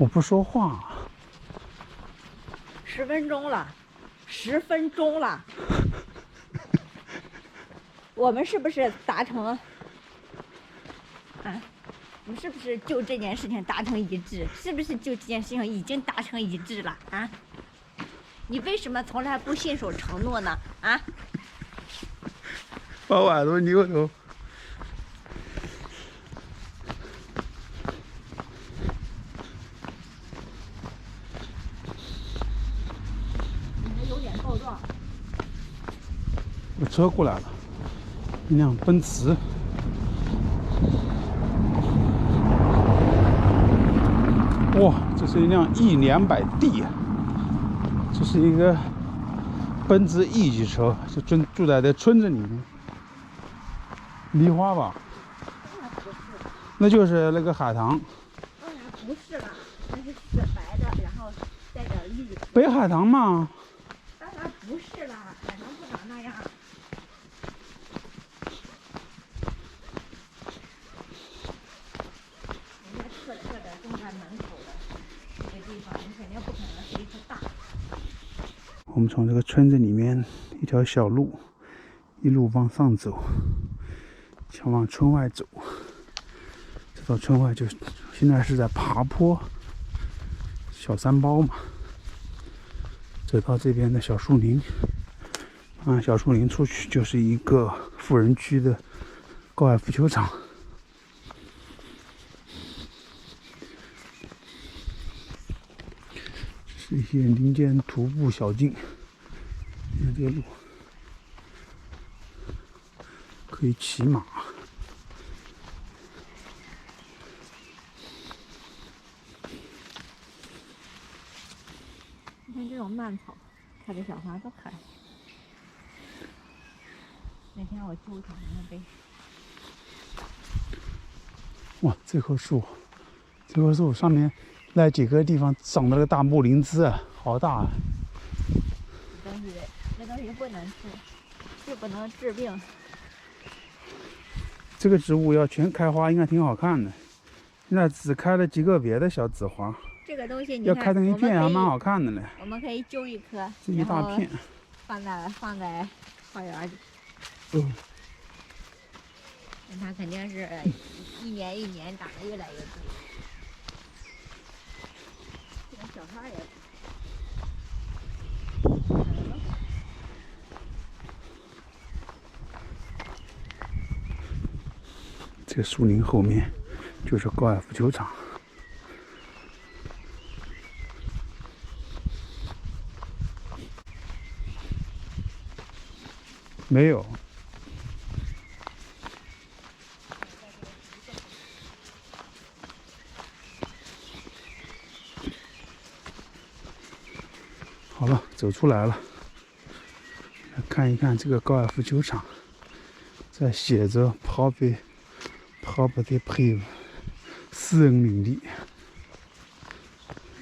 我不说话。10分钟了，10分钟了。我们是不是达成？啊，我们是不是就这件事情达成一致？是不是就这件事情已经达成一致了？啊？你为什么从来不信守承诺呢？啊？把我耳朵扭扭。你还有点告状。有车过来了，一辆奔驰。哇，这是一辆 E200D， 这是一个奔驰 E 级车，就住在这村子里面。梨花吧？那就是那个海棠。当然不是了，那是雪白的，然后带点绿。北海棠嘛？当然不是了，海棠不长那样。人家特的中山门口的这个地方，你肯定不可能是一棵大。我们从这个村子里面一条小路，一路往上走，想往村外走。这到村外就现在是在爬坡，小山包嘛。走到这边的小树林，小树林出去就是一个富人区的高尔夫球场。这是一些林间徒步小径，你看这个路可以骑马。你看这种蔓草，开的小花都开。那天我揪它，那被。哇，这棵树上面那几个地方长的那个大木灵芝啊，好大啊！那东西不能吃，又不能治病。这个植物要全开花，应该挺好看的。现在只开了几个别的小紫花。这个东西你要开成一片还蛮好看的嘞。我们可以揪一颗，这一大片，放在花园里。它肯定是一年一年长得越来越多。这个小花也。这个树林后面就是高尔夫球场。没有。好了，走出来了。看一看这个高尔夫球场，在写着 Property Prive 私人领地，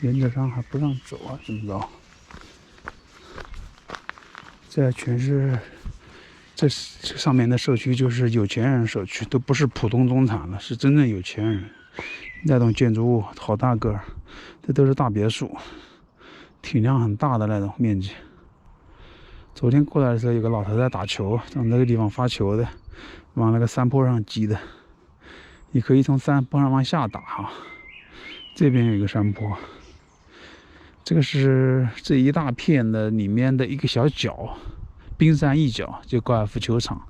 原则上还不让走啊，怎么着？这全是这上面的社区就是有钱人社区，都不是普通中产了，是真正有钱人。那栋建筑物好大个儿，这都是大别墅，体量很大的那种面积。昨天过来的时候，有个老头在打球，从这个地方发球的，往那个山坡上击的。你可以从山坡上往下打哈。这边有一个山坡，这个是这一大片的里面的一个小角，冰山一角，就高尔夫球场。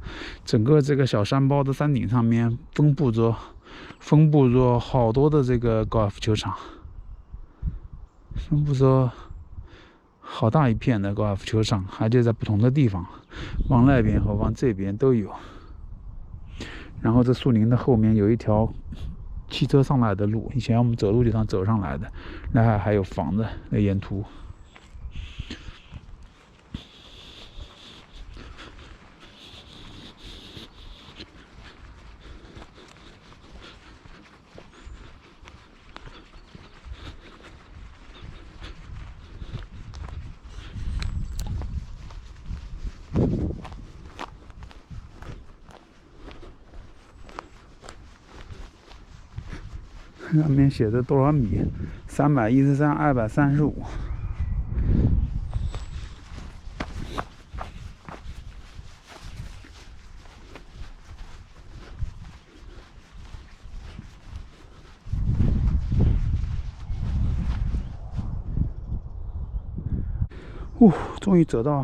整个这个小山包的山顶上面分布着好多的这个高尔夫球场，分布着好大一片的高尔夫球场，还就在不同的地方，往那边和往这边都有。然后这树林的后面有一条汽车上来的路，以前我们走路就上走上来的，那还有房子那沿途。上面写的多少米？313，235。终于走到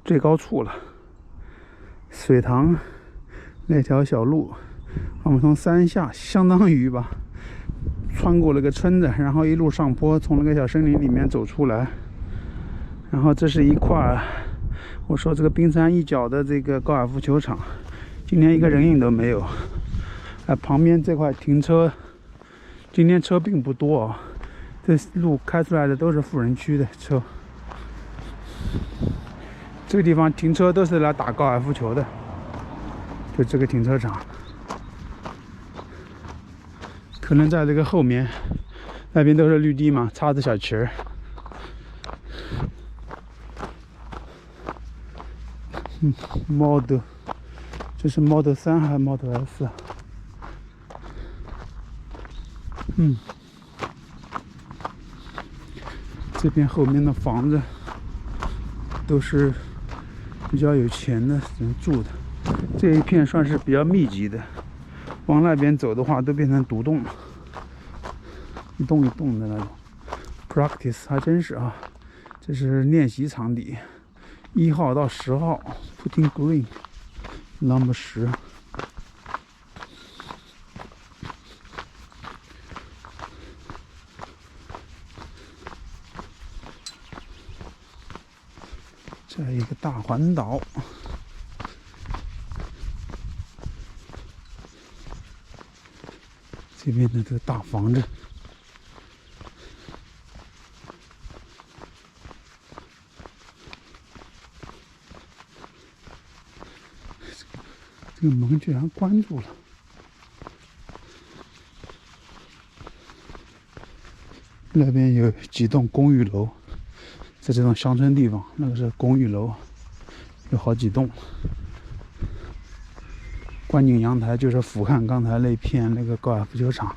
最高处了。水塘那条小路，我们从山下，相当于吧，穿过了个村子，然后一路上坡，从那个小森林里面走出来。然后这是一块，我说这个冰山一角的这个高尔夫球场，今天一个人影都没有。旁边这块停车，今天车并不多啊，这路开出来的都是富人区的车。这个地方停车都是来打高尔夫球的，就这个停车场。可能在这个后面，那边都是绿地嘛，插着小旗儿。Model， 这是 Model 3还是 Model S 啊？这边后面的房子都是比较有钱的人住的，这一片算是比较密集的。往那边走的话，都变成独栋了，一栋一栋的那种。Practice 还真是啊，这是练习场地，1号到10号 ，Putting Green Number 10。这一个大环岛，这边的这个大房子，这个门居然关住了。那边有几栋公寓楼。在这种乡村地方，那个是公寓楼，有好几栋。观景阳台就是俯瞰刚才那片那个高尔夫球场。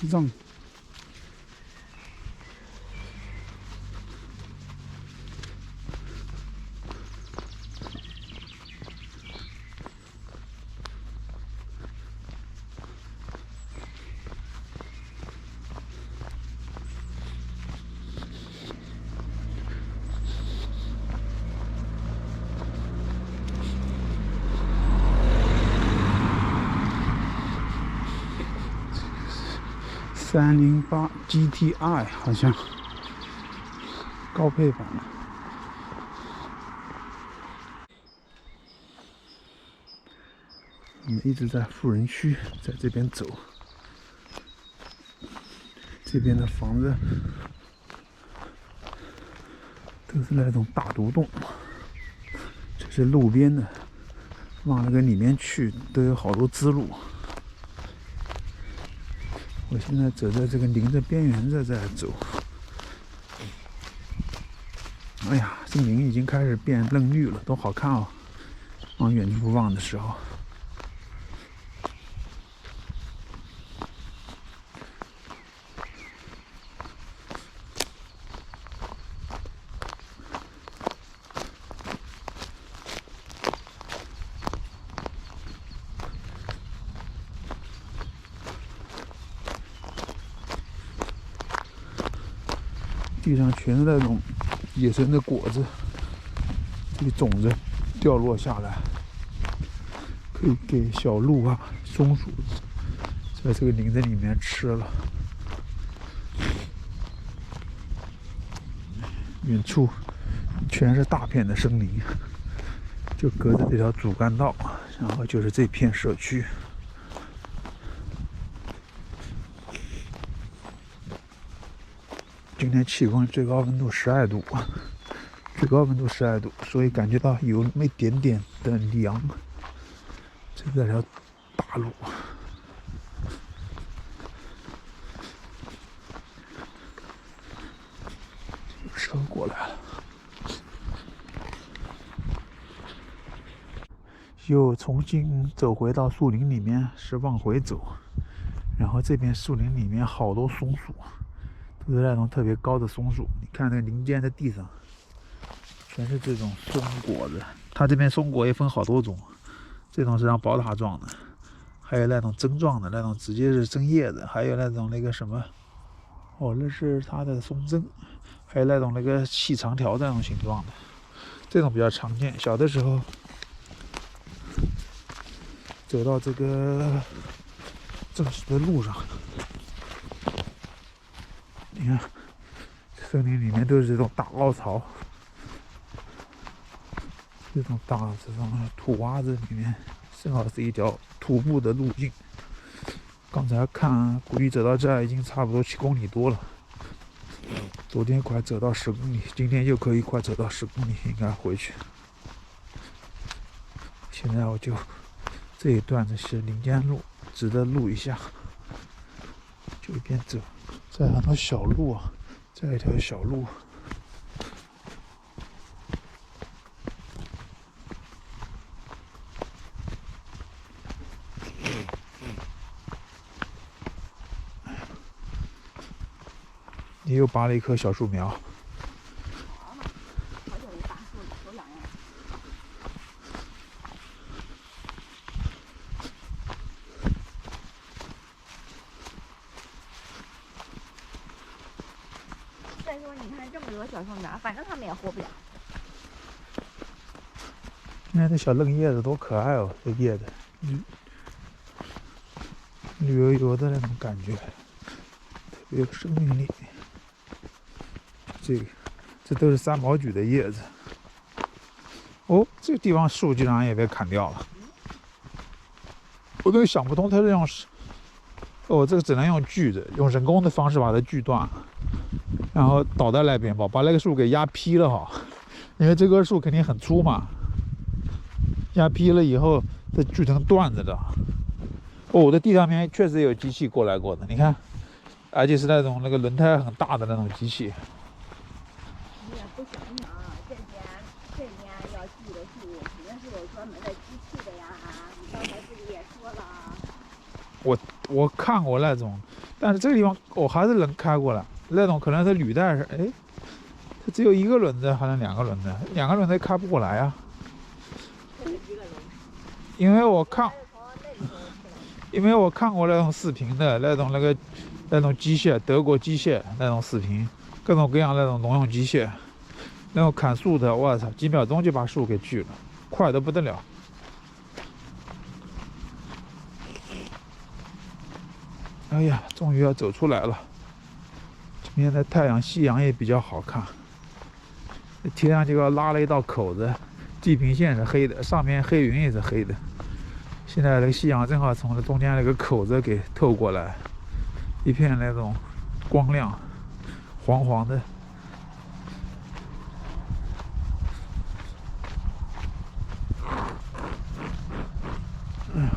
让308 GTI 好像高配版的。我们一直在富人区，在这边走，这边的房子都是那种大独栋，这是路边的，往那个里面去都有好多支路。我现在走在这个林的边缘这在走，哎呀，这林已经开始变嫩绿了，多好看哦！往远处望的时候，地上全是那种野生的果子，这个种子掉落下来，可以给小鹿啊、松鼠在这个林子里面吃了。远处全是大片的森林，就隔着这条主干道，然后就是这片社区。今天气温最高温度12度，最高温度12度，所以感觉到有那么一点点的凉。这是条大路，有车过来了。又重新走回到树林里面，是往回走。然后这边树林里面好多松树，都是那种特别高的松树。你看那个林间的地上，全是这种松果子。它这边松果也分好多种，这种是让宝塔状的，还有那种针状的，那种直接是针叶子，还有那种那个什么，哦，那是它的松针，还有那种那个细长条这种形状的，这种比较常见。小的时候走到这个正式的路上，你看森林里面都是这种大凹槽，这种土洼子里面正好是一条徒步的路径。刚才看估计走到这儿已经差不多7公里多了，昨天快走到10公里，今天又可以快走到10公里，应该回去。现在我就这一段子是林间路，值得录一下，就一边走。这很多小路啊，这一条小路。你又拔了一棵小树苗。再说你看这么多小树苗，反正他们也活不了。你看这小嫩叶子多可爱哦，这叶子绿油油的那种感觉，特别有生命力。这都是三毛榉的叶子。哦，这个地方树居然也被砍掉了，我都想不通它是用哦，这个只能用锯子，用人工的方式把它锯断，然后倒在那边把那个树给压劈了哈，因为这棵树肯定很粗嘛，压劈了以后再锯成段子的。哦，这地上面确实有机器过来过的，你看，而且是那种那个轮胎很大的那种机器。你也不想想，这边要锯的树肯定是有专门的机器的呀。你刚才自己也说了。我看过那种，但是这个地方我还是能开过来。那种可能是履带是，哎，它只有一个轮子，还是2个轮子？2个轮子开不过来啊。因为我看过那种视频的那种机械，德国机械那种视频，各种各样那种农用机械，那种砍树的，我操，几秒钟就把树给锯了，快得不得了。哎呀，终于要走出来了。今天的太阳、夕阳也比较好看。天上就要拉了一道口子，地平线是黑的，上面黑云也是黑的。现在那个夕阳正好从中间那个口子给透过来，一片那种光亮，黄黄的。哎呀，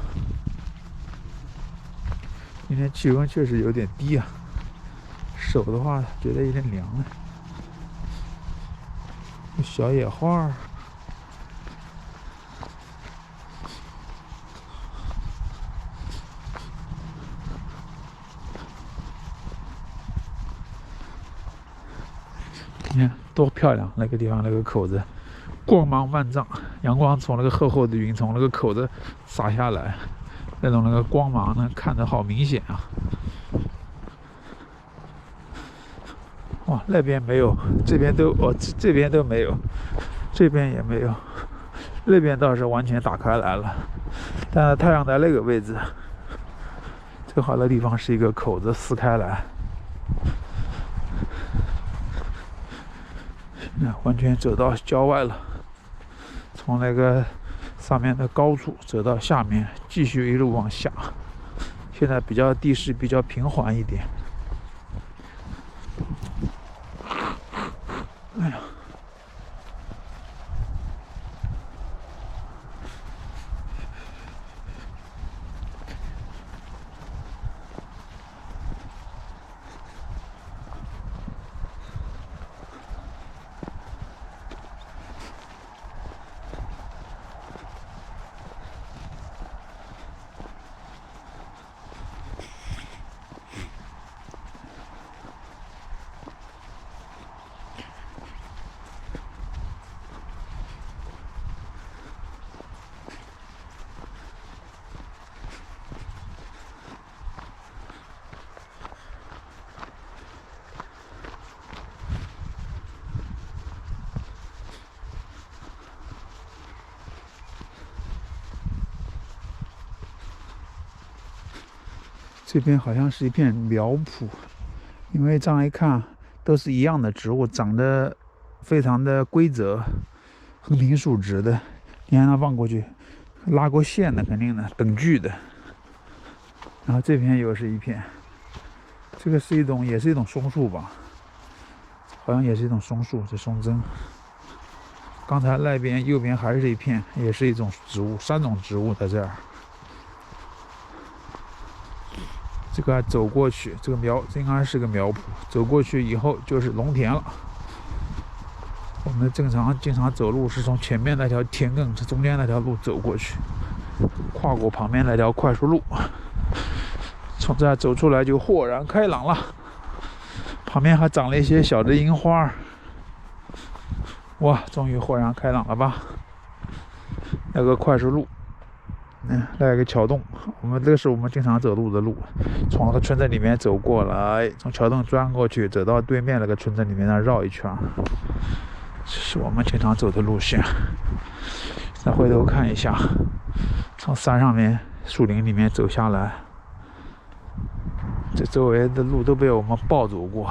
今天气温确实有点低啊，手的话觉得有点凉了。小野花。你看多漂亮！那个地方那个口子，光芒万丈，阳光从那个厚厚的云从那个口子洒下来，那个光芒呢，看着好明显啊！哇，那边没有，这边都这边都没有，这边也没有，那边倒是完全打开来了，但是太阳在那个位置，正好那地方是一个口子撕开来。完全走到郊外了，从那个上面的高处走到下面，继续一路往下。现在地势比较平缓一点。哎呀，这边好像是一片苗圃，因为这样一看都是一样的植物，长得非常的规则，横平竖直的。你看它望过去，拉过线的，肯定的，等距的。然后这边又是一片，这个是也是一种松树吧，好像也是一种松树，这松针。刚才那边右边还是一片，也是一种植物，3种植物在这儿。这个走过去，这个应该是个苗圃，走过去以后就是农田了。我们经常走路是从前面那条田埂，是中间那条路走过去，跨过旁边那条快速路，从这儿走出来就豁然开朗了。旁边还长了一些小的樱花，哇，终于豁然开朗了吧？那个快速路。那个桥洞，这个是我们经常走路的路，从那个村子里面走过来，从桥洞钻过去，走到对面那个村子里面，那绕一圈，这是我们经常走的路线。再回头看一下，从山上面树林里面走下来，这周围的路都被我们暴走过。